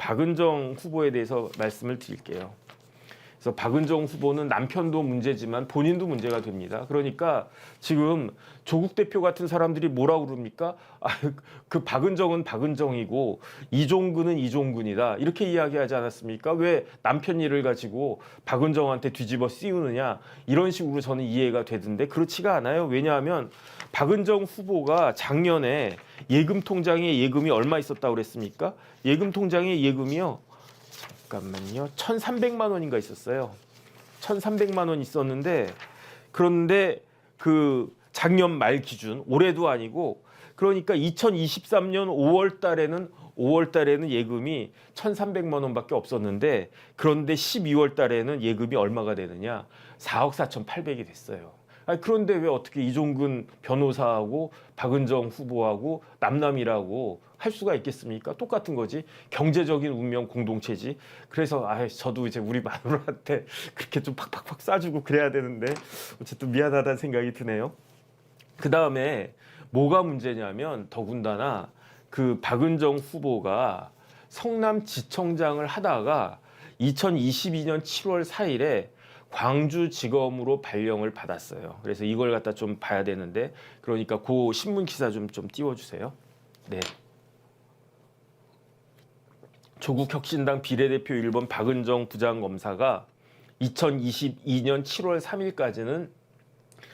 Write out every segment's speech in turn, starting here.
박은정 후보에 대해서 말씀을 드릴게요. 그래서 박은정 후보는 남편도 문제지만 본인도 문제가 됩니다. 그러니까 지금 조국 대표 같은 사람들이 뭐라고 그럽니까? 그 박은정은 박은정이고 이종근은 이종근이다. 이렇게 이야기하지 않았습니까? 왜 남편 일을 가지고 박은정한테 뒤집어 씌우느냐. 이런 식으로 저는 이해가 되던데 그렇지가 않아요. 왜냐하면 박은정 후보가 작년에 예금 통장에 예금이 얼마 있었다고 그랬습니까? 예금 통장에 예금이요. 잠깐만요. 1,300만 원인가 있었어요. 1,300만 원 있었는데 그런데 그 작년 말 기준 올해도 아니고 그러니까 2023년 5월 달에는 예금이 1,300만 원밖에 없었는데 그런데 12월 달에는 예금이 얼마가 되느냐? 4억 4,800이 됐어요. 그런데 왜 어떻게 이종근 변호사하고 박은정 후보하고 남남이라고 할 수가 있겠습니까? 똑같은 거지. 경제적인 운명 공동체지. 그래서 저도 이제 우리 마누라한테 그렇게 좀 팍팍팍 쏴주고 그래야 되는데 어쨌든 미안하다는 생각이 드네요. 그 다음에 뭐가 문제냐면 더군다나 그 박은정 후보가 성남지청장을 하다가 2022년 7월 4일에 광주지검으로 발령을 받았어요. 그래서 이걸 갖다 좀 봐야 되는데 그러니까 그 신문 기사 좀 띄워주세요. 네. 조국혁신당 비례대표 1번 박은정 부장검사가 2022년 7월 3일까지는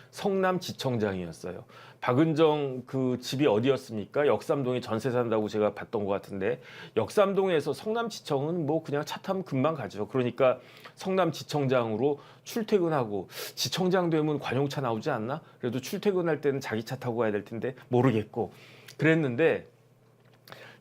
성남지청장이었어요. 박은정 그 집이 어디였습니까? 역삼동에 전세 산다고 제가 봤던 것 같은데 역삼동에서 성남지청은 뭐 그냥 차 타면 금방 가죠. 그러니까 성남지청장으로 출퇴근하고 지청장 되면 관용차 나오지 않나? 그래도 출퇴근할 때는 자기 차 타고 가야 될 텐데 모르겠고 그랬는데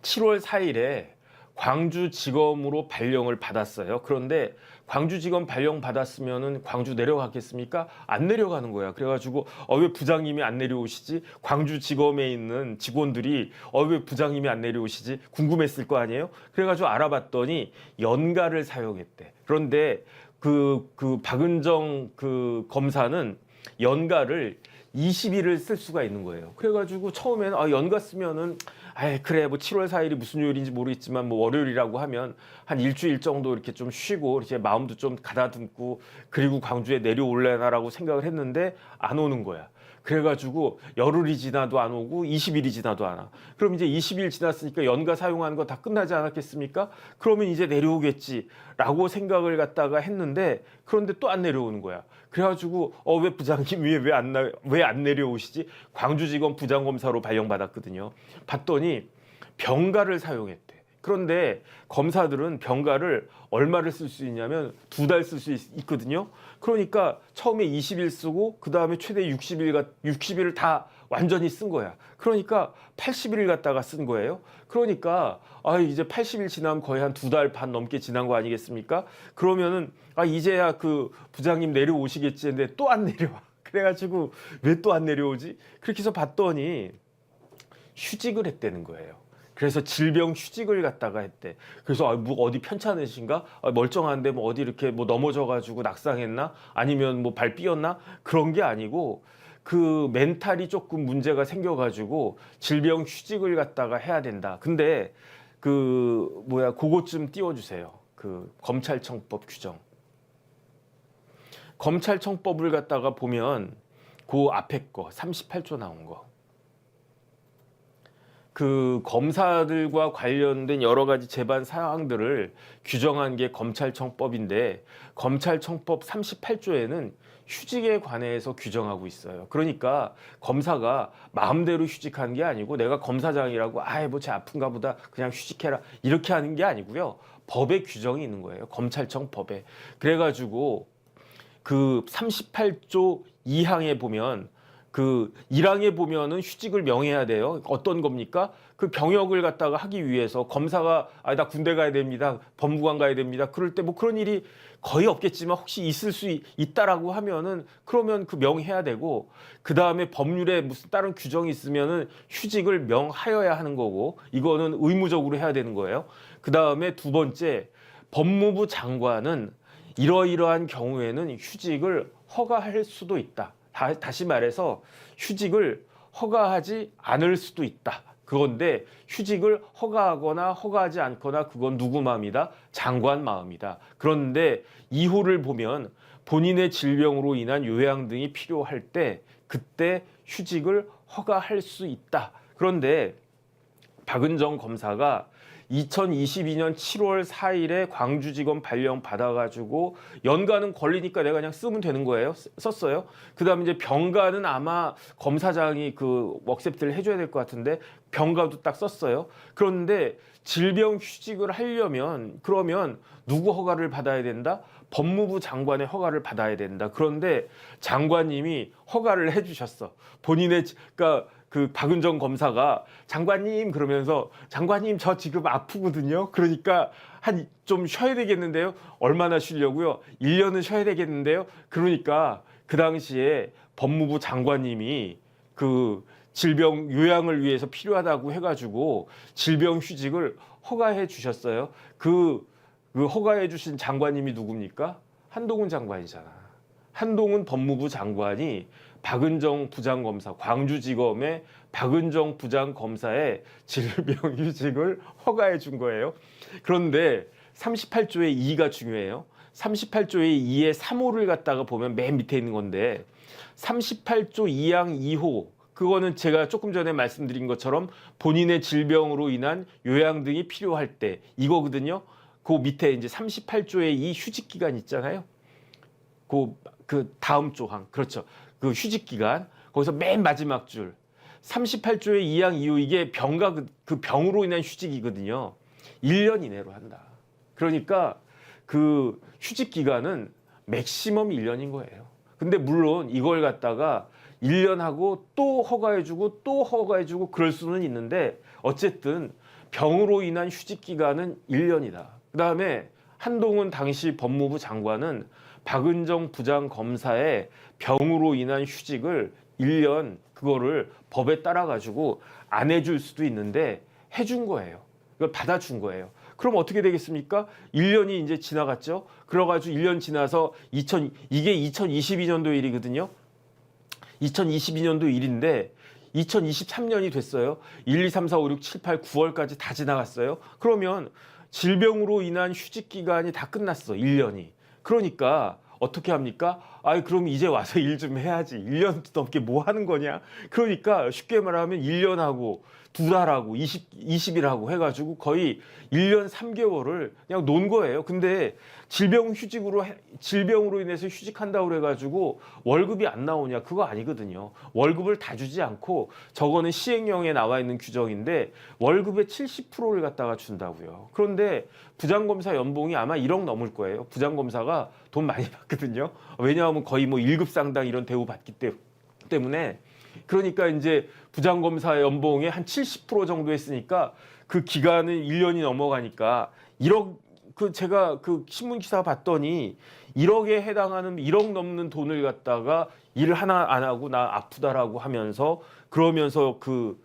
7월 4일에 광주지검으로 발령을 받았어요. 그런데 광주지검 발령 받았으면은 광주 내려가겠습니까? 안 내려가는 거야. 그래가지고 왜 부장님이 안 내려오시지? 광주지검에 있는 직원들이 왜 부장님이 안 내려오시지? 궁금했을 거 아니에요? 그래가지고 알아봤더니 연가를 사용했대. 그런데 그 박은정 그 검사는 연가를 20일을 쓸 수가 있는 거예요. 그래가지고 처음에는 연가 쓰면은 그래 뭐 7월 4일이 무슨 요일인지 모르겠지만 뭐 월요일이라고 하면 한 일주일 정도 이렇게 좀 쉬고 이렇게 마음도 좀 가다듬고 그리고 광주에 내려올래나라고 생각을 했는데 안 오는 거야. 그래가지고 열흘이 지나도 안 오고 20일이 지나도 안 와. 그럼 이제 20일 지났으니까 연가 사용하는 거 다 끝나지 않았겠습니까? 그러면 이제 내려오겠지라고 생각을 갖다가 했는데 그런데 또 안 내려오는 거야. 그래가지고 왜 부장님 왜 안 내려오시지? 광주지검 부장검사로 발령받았거든요. 봤더니 병가를 사용했대. 그런데 검사들은 병가를 얼마를 쓸 수 있냐면 2달 쓸 수 있거든요. 그러니까 처음에 20일 쓰고 그 다음에 최대 60일을 다 완전히 쓴 거야. 그러니까 80일을 갖다가 쓴 거예요. 그러니까 이제 80일 지나면 거의 한 2달 반 넘게 지난 거 아니겠습니까? 그러면은 이제야 그 부장님 내려오시겠지 했는데 또 안 내려와. 그래가지고 왜 또 안 내려오지? 그렇게 해서 봤더니 휴직을 했다는 거예요. 그래서 질병 휴직을 갖다가 했대. 그래서 뭐 어디 편찮으신가? 멀쩡한데 뭐 어디 이렇게 뭐 넘어져가지고 낙상했나? 아니면 뭐 발 삐었나? 그런 게 아니고 그 멘탈이 조금 문제가 생겨가지고 질병 휴직을 갖다가 해야 된다. 근데 그것 좀 띄워주세요. 그 검찰청법 규정. 검찰청법을 갖다가 보면 그 앞에 거 38조 나온 거. 그 검사들과 관련된 여러 가지 재반 사항들을 규정한 게 검찰청법인데 검찰청법 38조에는 휴직에 관해서 규정하고 있어요. 그러니까 검사가 마음대로 휴직하는 게 아니고 내가 검사장이라고 뭐 쟤 아픈가 보다 그냥 휴직해라 이렇게 하는 게 아니고요. 법에 규정이 있는 거예요. 검찰청 법에. 그래가지고 그 38조 2항에 보면 그 1항에 보면은 휴직을 명해야 돼요. 어떤 겁니까? 그 병역을 갖다가 하기 위해서 검사가 나 군대 가야 됩니다. 법무관 가야 됩니다. 그럴 때 뭐 그런 일이 거의 없겠지만 혹시 있을 수 있다라고 하면은 그러면 그 명해야 되고 그 다음에 법률에 무슨 다른 규정이 있으면은 휴직을 명하여야 하는 거고 이거는 의무적으로 해야 되는 거예요. 그 다음에 두 번째 법무부 장관은 이러이러한 경우에는 휴직을 허가할 수도 있다. 다시 말해서 휴직을 허가하지 않을 수도 있다. 그건데 휴직을 허가하거나 허가하지 않거나 그건 누구 마음이다? 장관 마음이다. 그런데 이호를 보면 본인의 질병으로 인한 요양 등이 필요할 때 그때 휴직을 허가할 수 있다. 그런데 박은정 검사가 2022년 7월 4일에 광주지검 발령 받아가지고 연가는 걸리니까 내가 그냥 쓰면 되는 거예요. 썼어요. 그다음에 이제 병가는 아마 검사장이 그 억셉트를 해줘야 될 것 같은데 병가도 딱 썼어요. 그런데 질병 휴직을 하려면 그러면 누구 허가를 받아야 된다? 법무부 장관의 허가를 받아야 된다. 그런데 장관님이 허가를 해주셨어. 본인의 그러니까 그 박은정 검사가 장관님 그러면서 장관님 저 지금 아프거든요. 그러니까 한 좀 쉬어야 되겠는데요. 얼마나 쉬려고요? 1년은 쉬어야 되겠는데요. 그러니까 그 당시에 법무부 장관님이 그 질병 요양을 위해서 필요하다고 해가지고 질병 휴직을 허가해 주셨어요. 그 허가해 주신 장관님이 누굽니까? 한동훈 장관이잖아. 한동훈 법무부 장관이 박은정 부장검사, 광주지검의 박은정 부장검사의 질병 휴직을 허가해 준 거예요. 그런데 38조의 2가 중요해요. 38조의 2의 3호를 갖다가 보면 맨 밑에 있는 건데 38조 2항 2호 그거는 제가 조금 전에 말씀드린 것처럼 본인의 질병으로 인한 요양 등이 필요할 때 이거거든요. 그 밑에 이제 38조의 2 휴직 기간 있잖아요. 그 다음 조항 그렇죠. 그 휴직 기간 거기서 맨 마지막 줄 38조의 2항 2호 이게 병가 그 병으로 인한 휴직이거든요. 1년 이내로 한다. 그러니까 그 휴직 기간은 맥시멈 1년인 거예요. 근데 물론 이걸 갖다가 1년 하고 또 허가해주고 또 허가해주고 그럴 수는 있는데 어쨌든 병으로 인한 휴직 기간은 1년이다. 그다음에 한동훈 당시 법무부 장관은 박은정 부장검사의 병으로 인한 휴직을 1년 그거를 법에 따라 가지고 안 해줄 수도 있는데 해준 거예요. 그걸 받아준 거예요. 그럼 어떻게 되겠습니까? 1년이 이제 지나갔죠. 그래가지고 1년 지나서 이게 2022년도 일이거든요. 2022년도 일인데 2023년이 됐어요. 1, 2, 3, 4, 5, 6, 7, 8, 9월까지 다 지나갔어요. 그러면 질병으로 인한 휴직 기간이 다 끝났어. 1년이. 그러니까 어떻게 합니까? 아이 그럼 이제 와서 일 좀 해야지. 1년 넘게 뭐 하는 거냐? 그러니까 쉽게 말하면 1년하고 2달하고 20일하고 해가지고 거의 1년 3개월을 그냥 논 거예요. 근데 질병으로 인해서 휴직한다고 그래가지고 월급이 안 나오냐? 그거 아니거든요. 월급을 다 주지 않고 저거는 시행령에 나와 있는 규정인데 월급의 70%를 갖다가 준다고요. 그런데 부장검사 연봉이 아마 1억 넘을 거예요. 부장검사가 돈 많이 받거든요. 왜냐하면 거의 뭐 1급 상당 이런 대우 받기 때문에 그러니까 이제 부장검사 연봉의 한 70% 정도 했으니까 그 기간은 1년이 넘어가니까 1억 제가 그 신문 기사 봤더니 1억에 해당하는 1억 넘는 돈을 갖다가 일 하나 안 하고 나 아프다라고 하면서 그러면서 그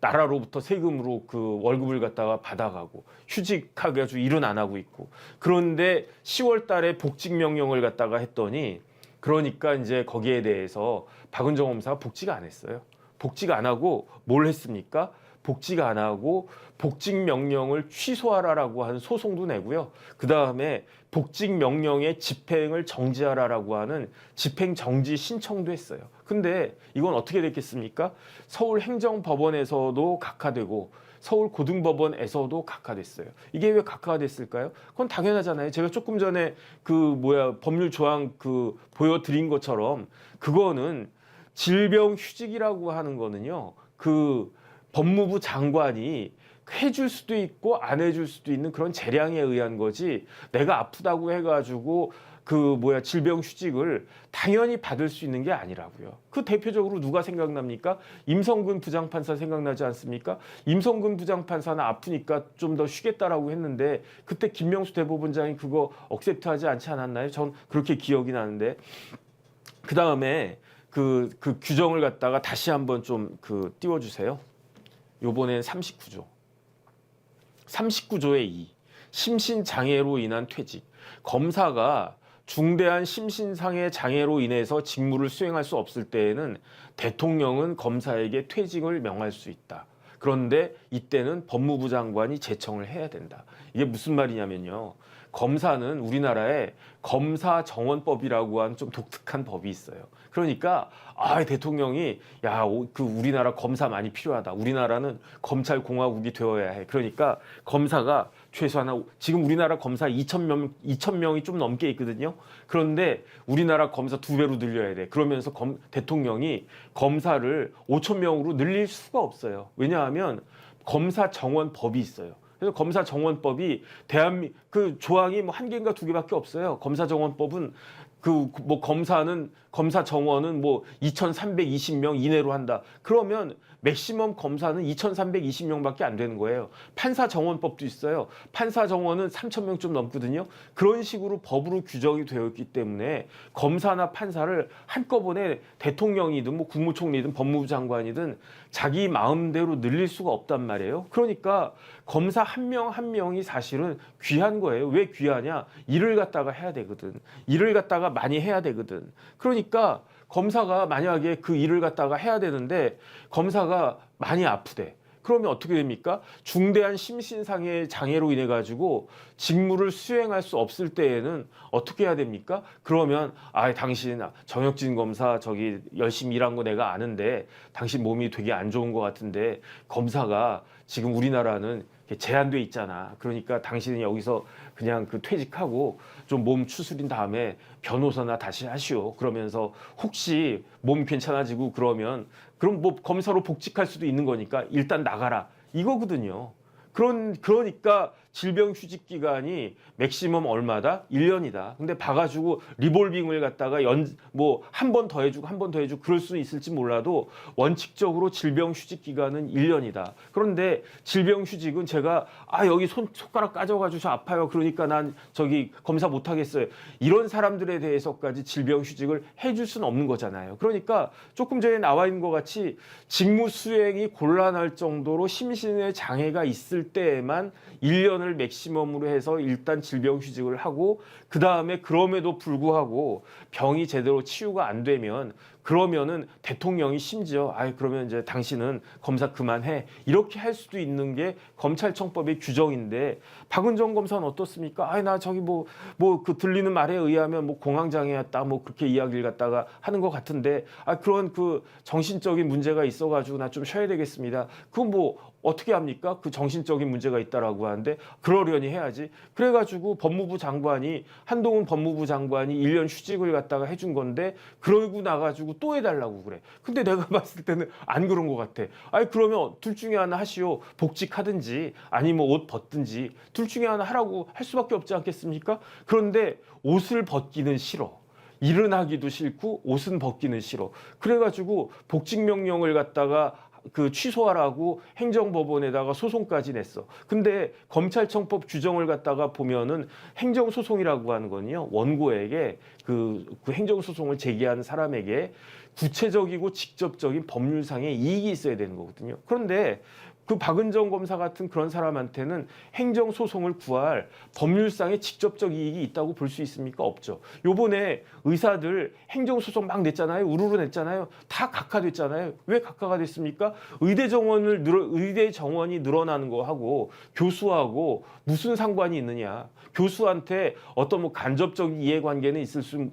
나라로부터 세금으로 그 월급을 갖다가 받아가고 휴직하게 해가지고 일은 안 하고 있고 그런데 10월 달에 복직 명령을 갖다가 했더니 그러니까 이제 거기에 대해서 박은정 검사가 복직 안 했어요. 복직 안 하고 뭘 했습니까? 복직 안 하고 복직 명령을 취소하라라고 하는 소송도 내고요. 그 다음에 복직 명령의 집행을 정지하라라고 하는 집행 정지 신청도 했어요. 근데 이건 어떻게 됐겠습니까? 서울행정법원에서도 각하되고 서울고등법원에서도 각하됐어요. 이게 왜 각하가 됐을까요? 그건 당연하잖아요. 제가 조금 전에 법률 조항 보여드린 것처럼 그거는 질병 휴직이라고 하는 거는요. 그 법무부 장관이 해줄 수도 있고 안 해줄 수도 있는 그런 재량에 의한 거지 내가 아프다고 해가지고 질병 휴직을 당연히 받을 수 있는 게 아니라고요. 그 대표적으로 누가 생각납니까? 임성근 부장판사 생각나지 않습니까? 임성근 부장판사는 아프니까 좀 더 쉬겠다라고 했는데 그때 김명수 대법원장이 그거 억셉트하지 않지 않았나요? 전 그렇게 기억이 나는데 그 다음에 그 규정을 갖다가 다시 한번 좀 띄워주세요. 요번엔 39조. 39조의 2. 심신장애로 인한 퇴직. 검사가 중대한 심신상의 장애로 인해서 직무를 수행할 수 없을 때에는 대통령은 검사에게 퇴직을 명할 수 있다. 그런데 이때는 법무부 장관이 제청을 해야 된다. 이게 무슨 말이냐면요. 검사는 우리나라에 검사정원법이라고 하는 좀 독특한 법이 있어요. 그러니까 대통령이 그 우리나라 검사 많이 필요하다. 우리나라는 검찰 공화국이 되어야 해. 그러니까 검사가 최소한 지금 우리나라 검사 2,000명이 좀 넘게 있거든요. 그런데 우리나라 검사 2배로 늘려야 돼. 그러면서 대통령이 검사를 5,000명으로 늘릴 수가 없어요. 왜냐하면 검사 정원법이 있어요. 그래서 검사 정원법이 그 조항이 뭐 1개인가 2개밖에 없어요. 검사 정원법은 검사 정원은 뭐 2,320명 이내로 한다. 그러면 맥시멈 검사는 2,320명밖에 안 되는 거예요. 판사 정원법도 있어요. 판사 정원은 3,000명 좀 넘거든요. 그런 식으로 법으로 규정이 되어 있기 때문에 검사나 판사를 한꺼번에 대통령이든 뭐 국무총리든 법무부 장관이든 자기 마음대로 늘릴 수가 없단 말이에요. 그러니까 검사 한 명 한 명이 사실은 귀한 거예요. 왜 귀하냐? 일을 갖다가 해야 되거든. 일을 갖다가 많이 해야 되거든. 그러니까 검사가 만약에 그 일을 갖다가 해야 되는데 검사가 많이 아프대. 그러면 어떻게 됩니까? 중대한 심신상의 장애로 인해 가지고 직무를 수행할 수 없을 때에는 어떻게 해야 됩니까? 그러면 당신 정혁진 검사 저기 열심히 일한 거 내가 아는데 당신 몸이 되게 안 좋은 것 같은데 검사가 지금 우리나라는 제한돼 있잖아. 그러니까 당신은 여기서 그냥 퇴직하고 좀 몸 추스린 다음에 변호사나 다시 하시오. 그러면서 혹시 몸 괜찮아지고 그러면 그럼 뭐 검사로 복직할 수도 있는 거니까 일단 나가라. 이거거든요. 그러니까 질병휴직 기간이 맥시멈 얼마다? 1년이다. 근데 봐가지고 리볼빙을 갖다가 한 번 더 해주고 한 번 더 해주고 그럴 수는 있을지 몰라도 원칙적으로 질병휴직 기간은 1년이다. 그런데 질병휴직은 제가 여기 손가락 까져가지고 저 아파요. 그러니까 난 저기 검사 못 하겠어요. 이런 사람들에 대해서까지 질병휴직을 해줄 수는 없는 거잖아요. 그러니까 조금 전에 나와 있는 것 같이 직무 수행이 곤란할 정도로 심신의 장애가 있을 때에만 1년을 맥시멈으로 해서 일단 질병휴직을 하고 그 다음에 그럼에도 불구하고 병이 제대로 치유가 안 되면 그러면은 대통령이 심지어 그러면 이제 당신은 검사 그만해 이렇게 할 수도 있는 게 검찰청법의 규정인데 박은정 검사는 어떻습니까? 나 저기 그 들리는 말에 의하면 뭐 공황장애였다 뭐 그렇게 이야기를 갖다가 하는 것 같은데 그런 정신적인 문제가 있어가지고 나 좀 쉬어야 되겠습니다. 그건 뭐 어떻게 합니까? 그 정신적인 문제가 있다라고 하는데 그러려니 해야지. 그래가지고 한동훈 법무부 장관이 1년 휴직을 갖다가 해준 건데 그러고 나가지고 또 해달라고 그래. 근데 내가 봤을 때는 안 그런 것 같아. 그러면 둘 중에 하나 하시오. 복직하든지 아니면 옷 벗든지 둘 중에 하나 하라고 할 수밖에 없지 않겠습니까? 그런데 옷을 벗기는 싫어. 일은 하기도 싫고 옷은 벗기는 싫어. 그래가지고 복직 명령을 갖다가 취소하라고 행정법원에다가 소송까지 냈어. 근데 검찰청법 규정을 갖다가 보면은 행정소송이라고 하는 거는요, 원고에게 그 행정소송을 제기한 사람에게 구체적이고 직접적인 법률상의 이익이 있어야 되는 거거든요. 그런데 박은정 검사 같은 그런 사람한테는 행정소송을 구할 법률상의 직접적 이익이 있다고 볼 수 있습니까? 없죠. 요번에 의사들 행정소송 막 냈잖아요. 우르르 냈잖아요. 다 각하됐잖아요. 왜 각하가 됐습니까? 의대 정원이 늘어나는 거하고 교수하고 무슨 상관이 있느냐. 교수한테 어떤 간접적인 이해관계는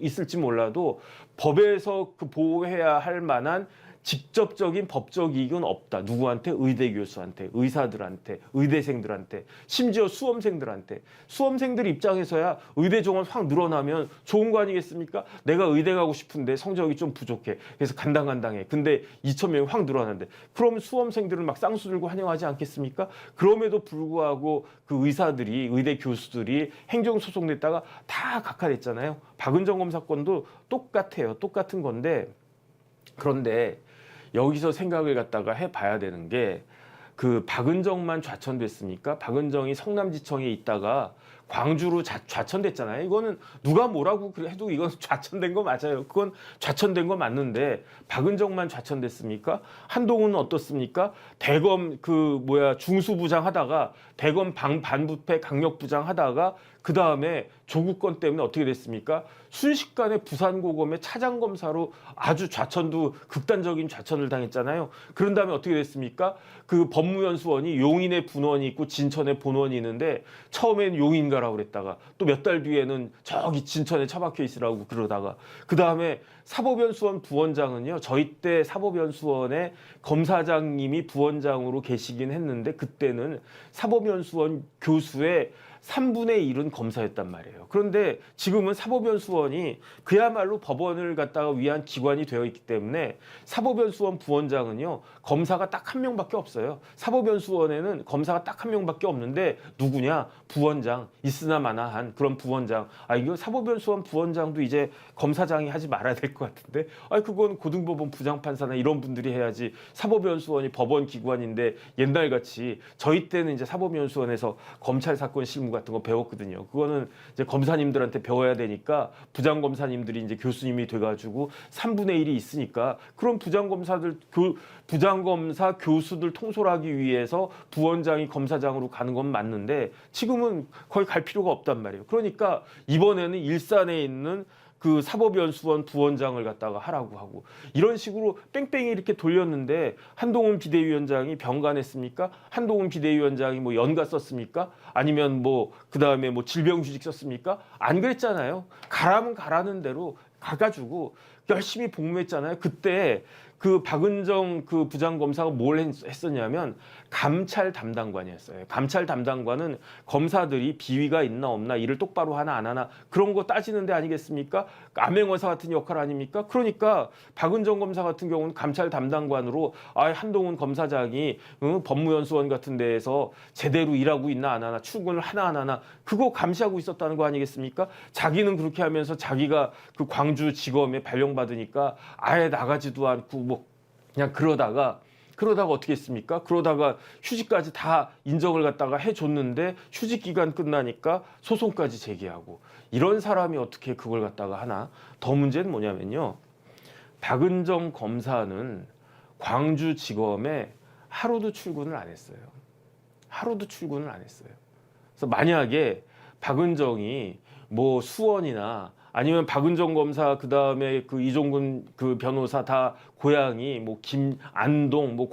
있을지 몰라도 법에서 보호해야 할 만한 직접적인 법적 이익은 없다. 누구한테? 의대 교수한테, 의사들한테, 의대생들한테, 심지어 수험생들한테. 수험생들 입장에서야 의대 정원 확 늘어나면 좋은 거 아니겠습니까? 내가 의대 가고 싶은데 성적이 좀 부족해. 그래서 간당간당해. 근데 2,000명이 확 늘어난대. 그럼 수험생들은 막 쌍수 들고 환영하지 않겠습니까? 그럼에도 불구하고 그 의대 교수들이 행정소송 냈다가 다 각하됐잖아요. 박은정 검사 건도 똑같아요. 똑같은 건데 그런데 여기서 생각을 갖다가 해봐야 되는 게 박은정만 좌천됐으니까 박은정이 성남지청에 있다가 광주로 좌천됐잖아요. 이거는 누가 뭐라고 해도 이건 좌천된 거 맞아요. 그건 좌천된 거 맞는데 박은정만 좌천됐습니까? 한동훈은 어떻습니까? 대검 중수부장 하다가 대검 반부패 강력부장 하다가 그 다음에 조국 건 때문에 어떻게 됐습니까? 순식간에 부산고검의 차장검사로 아주 극단적인 좌천을 당했잖아요. 그런 다음에 어떻게 됐습니까? 그 법무연수원이 용인에 분원이 있고 진천에 본원이 있는데 처음엔 용인 가라고 그랬다가 또 몇 달 뒤에는 저기 진천에 처박혀 있으라고 그러다가 그 다음에 사법연수원 부원장은요. 저희 때 사법연수원의 검사장님이 부원장으로 계시긴 했는데 그때는 사법연수원 교수의 3분의 1은 검사였단 말이에요. 그런데 지금은 사법연수원이 그야말로 법원을 갖다가 위한 기관이 되어 있기 때문에 사법연수원 부원장은요. 검사가 딱 한 명밖에 없어요. 사법연수원에는 검사가 딱 한 명밖에 없는데 누구냐? 부원장. 있으나 마나한 그런 부원장. 이거 사법연수원 부원장도 이제 검사장이 하지 말아야 될 것 같은데. 그건 고등법원 부장판사나 이런 분들이 해야지. 사법연수원이 법원 기관인데 옛날같이 저희 때는 이제 사법연수원에서 검찰 사건 실무 같은 거 배웠거든요. 그거는 이제 검사님들한테 배워야 되니까 부장검사님들이 이제 교수님이 돼가지고 3분의 1이 있으니까 그런 부장검사 교수들 통솔하기 위해서 부원장이 검사장으로 가는 건 맞는데 지금은 거의 갈 필요가 없단 말이에요. 그러니까 이번에는 일산에 있는 그 사법연수원 부원장을 갖다가 하라고 하고 이런 식으로 뺑뺑이 이렇게 돌렸는데 한동훈 비대위원장이 병간했습니까? 한동훈 비대위원장이 뭐 연가 썼습니까? 아니면 뭐 그다음에 뭐 질병휴직 썼습니까? 안 그랬잖아요. 가라면 가라는 대로 가가지고 열심히 복무했잖아요. 그때 그 박은정 그 부장검사가 뭘 했었냐면 감찰 담당관이었어요. 감찰 담당관은 검사들이 비위가 있나 없나 일을 똑바로 하나 안 하나 그런 거 따지는 데 아니겠습니까? 암행어사 같은 역할 아닙니까? 그러니까 박은정 검사 같은 경우는 감찰 담당관으로 한동훈 검사장이 법무연수원 같은 데에서 제대로 일하고 있나 안 하나 출근을 하나 안 하나 그거 감시하고 있었다는 거 아니겠습니까? 자기는 그렇게 하면서 자기가 그 광주지검에 발령받으니까 아예 나가지도 않고 뭐 그냥 그러다가 어떻게 했습니까? 그러다가 휴직까지 다 인정을 갖다가 해줬는데 휴직 기간 끝나니까 소송까지 제기하고 이런 사람이 어떻게 그걸 갖다가 하나? 더 문제는 뭐냐면요. 박은정 검사는 광주지검에 하루도 출근을 안 했어요. 하루도 출근을 안 했어요. 그래서 만약에 박은정이 뭐 수원이나 아니면 박은정 검사 그다음에 그 이종근 그 변호사 다 고향이 뭐 안동 뭐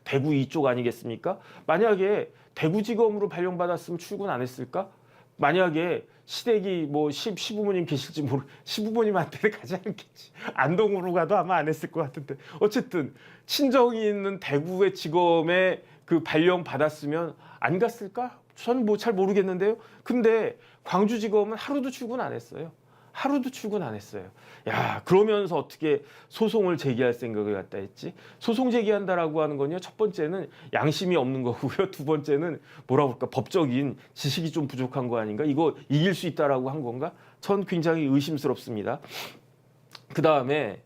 대구 이쪽 아니겠습니까? 만약에 대구지검으로 발령받았으면 출근 안 했을까? 만약에 시댁이 뭐 시부모님 계실지 시부모님한테는 가지 않겠지. 안동으로 가도 아마 안 했을 것 같은데. 어쨌든 친정이 있는 대구의 지검에 그 발령 받았으면 안 갔을까? 저는 뭐 잘 모르겠는데요. 근데 광주지검은 하루도 출근 안 했어요. 하루도 출근 안 했어요. 야, 그러면서 어떻게 소송을 제기할 생각을 갖다 했지? 소송 제기한다라고 하는 건요. 첫 번째는 양심이 없는 거고요. 두 번째는 뭐라고 할까? 법적인 지식이 좀 부족한 거 아닌가? 이거 이길 수 있다라고 한 건가? 전 굉장히 의심스럽습니다. 그다음에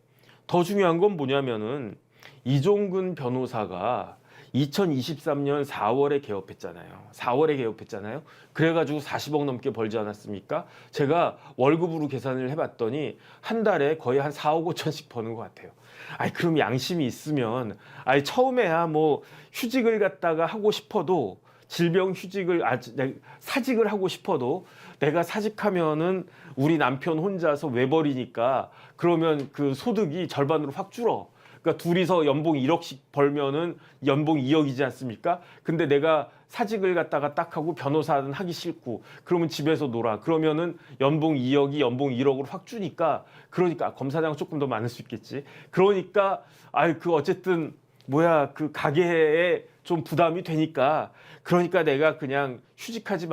더 중요한 건 뭐냐면은 이종근 변호사가 2023년 4월에 개업했잖아요. 4월에 개업했잖아요. 그래가지고 40억 넘게 벌지 않았습니까? 제가 월급으로 계산을 해봤더니 한 달에 거의 한 4억 5천씩 버는 것 같아요. 그럼 양심이 있으면, 처음에야 뭐 휴직을 갖다가 하고 싶어도 사직을 하고 싶어도 내가 사직하면은 우리 남편 혼자서 외벌이니까 그러면 그 소득이 절반으로 확 줄어. 그러니까 둘이서 연봉 1억씩 벌면은 연봉 2억이지 않습니까? 근데 내가 사직을 갖다가 딱 하고 변호사는 하기 싫고 그러면 집에서 놀아. 그러면은 연봉 2억이 연봉 1억으로 확 주니까 그러니까 검사장은 조금 더 많을 수 있겠지. 그러니까 어쨌든 그 가게에 좀 부담이 되니까 그러니까 내가 그냥 휴직하지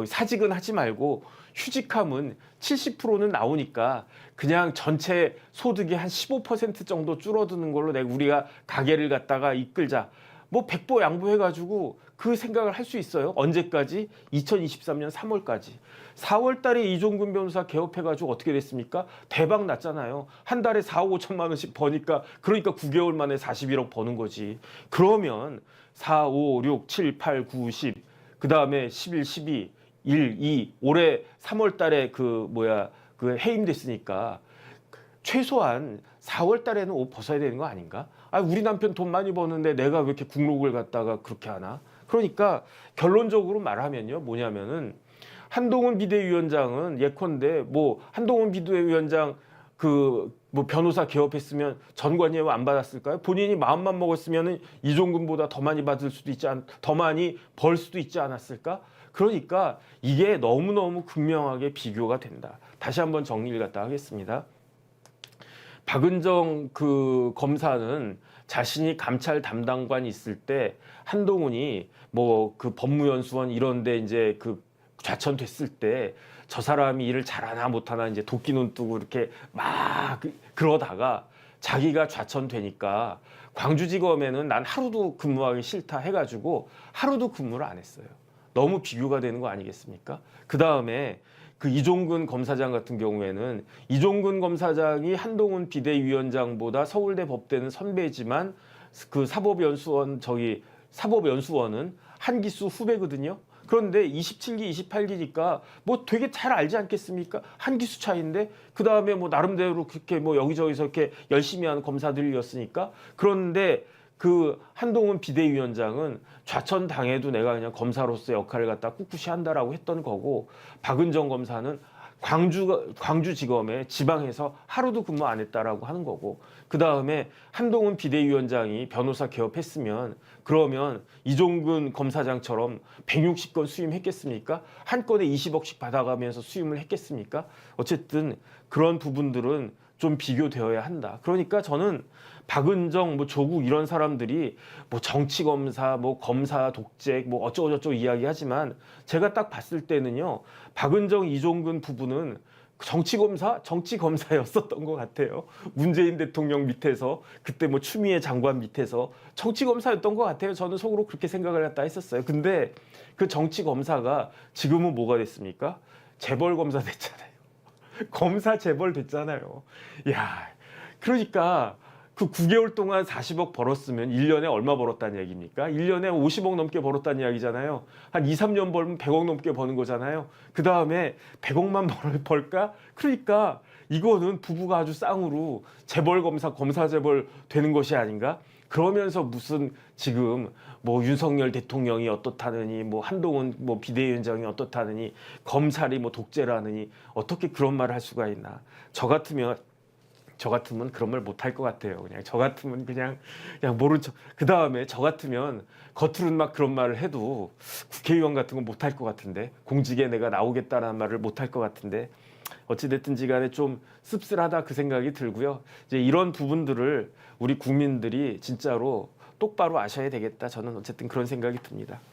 사직은 하지 말고 휴직하면 70%는 나오니까 그냥 전체 소득이 한 15% 정도 줄어드는 걸로 우리가 가게를 갖다가 이끌자. 뭐 백보 양보해가지고 그 생각을 할 수 있어요. 언제까지? 2023년 3월까지. 4월 달에 이종근 변호사 개업해가지고 어떻게 됐습니까? 대박 났잖아요. 한 달에 4억 5천만 원씩 버니까 그러니까 9개월 만에 41억 버는 거지. 그러면 4, 5, 6, 7, 8, 9, 10 그다음에 11, 12 1, 2 올해 3월 달에 그 해임됐으니까 최소한 4월 달에는 옷 벗어야 되는 거 아닌가? 아, 우리 남편 돈 많이 버는데 내가 왜 이렇게 국록을 갖다가 그렇게 하나? 그러니까 결론적으로 말하면요. 뭐냐면은 한동훈 비대위원장은 예컨대 뭐 한동훈 비대위원장 그 뭐 변호사 개업했으면 전관예우 안 받았을까요? 본인이 마음만 먹었으면은 이종근보다 더 많이 받을 수도 더 많이 벌 수도 있지 않았을까? 그러니까 이게 너무너무 극명하게 비교가 된다. 다시 한번 정리를 갖다 하겠습니다. 박은정 그 검사는 자신이 감찰 담당관이 있을 때 한동훈이 뭐 그 법무연수원 이런데 이제 그 좌천됐을 때 저 사람이 일을 잘하나 못하나 이제 도끼 눈 뜨고 이렇게 막 그러다가 자기가 좌천되니까 광주지검에는 난 하루도 근무하기 싫다 해가지고 하루도 근무를 안 했어요. 너무 비교가 되는 거 아니겠습니까? 그 다음에 그 이종근 검사장 같은 경우에는 이종근 검사장이 한동훈 비대위원장보다 서울대 법대는 선배지만 그 사법연수원은 한기수 후배거든요. 그런데 27기, 28기니까 뭐 되게 잘 알지 않겠습니까? 한기수 차인데 그 다음에 뭐 나름대로 그렇게 뭐 여기저기서 이렇게 열심히 하는 검사들이었으니까 그런데 그 한동훈 비대위원장은 좌천 당해도 내가 그냥 검사로서 역할을 갖다 꿋꿋이 한다라고 했던 거고 박은정 검사는 광주지검에 지방에서 하루도 근무 안 했다라고 하는 거고 그 다음에 한동훈 비대위원장이 변호사 개업했으면 그러면 이종근 검사장처럼 160건 수임했겠습니까? 한 건에 20억씩 받아가면서 수임을 했겠습니까? 어쨌든 그런 부분들은 좀 비교되어야 한다. 그러니까 저는 박은정, 뭐 조국 이런 사람들이 뭐 정치 검사, 뭐 검사 독재, 뭐 어쩌고저쩌고 이야기하지만 제가 딱 봤을 때는요, 박은정, 이종근 부부는 정치 검사였었던 것 같아요. 문재인 대통령 밑에서 그때 뭐 추미애 장관 밑에서 정치 검사였던 것 같아요. 저는 속으로 그렇게 생각을 했다 했었어요. 근데 그 정치 검사가 지금은 뭐가 됐습니까? 재벌 검사 됐잖아요. 검사 재벌 됐잖아요. 야, 그러니까 그 9개월 동안 40억 벌었으면 1년에 얼마 벌었다는 얘기입니까? 1년에 50억 넘게 벌었다는 이야기잖아요. 한 2, 3년 벌면 100억 넘게 버는 거잖아요. 그 다음에 100억만 벌까? 그러니까 이거는 부부가 아주 쌍으로 재벌 검사 재벌 되는 것이 아닌가? 그러면서 무슨 지금 뭐 윤석열 대통령이 어떻다느니 뭐 한동훈 뭐 비대위원장이 어떻다느니 검찰이 뭐 독재라느니 어떻게 그런 말을 할 수가 있나? 저 같으면 그런 말 못할 것 같아요. 그냥 저 같으면 그냥 모른 척. 그 다음에 저 같으면 겉으로는 막 그런 말을 해도 국회의원 같은 건 못할 것 같은데 공직에 내가 나오겠다라는 말을 못할 것 같은데 어찌됐든지 간에 좀 씁쓸하다 그 생각이 들고요. 이제 이런 부분들을 우리 국민들이 진짜로 똑바로 아셔야 되겠다. 저는 어쨌든 그런 생각이 듭니다.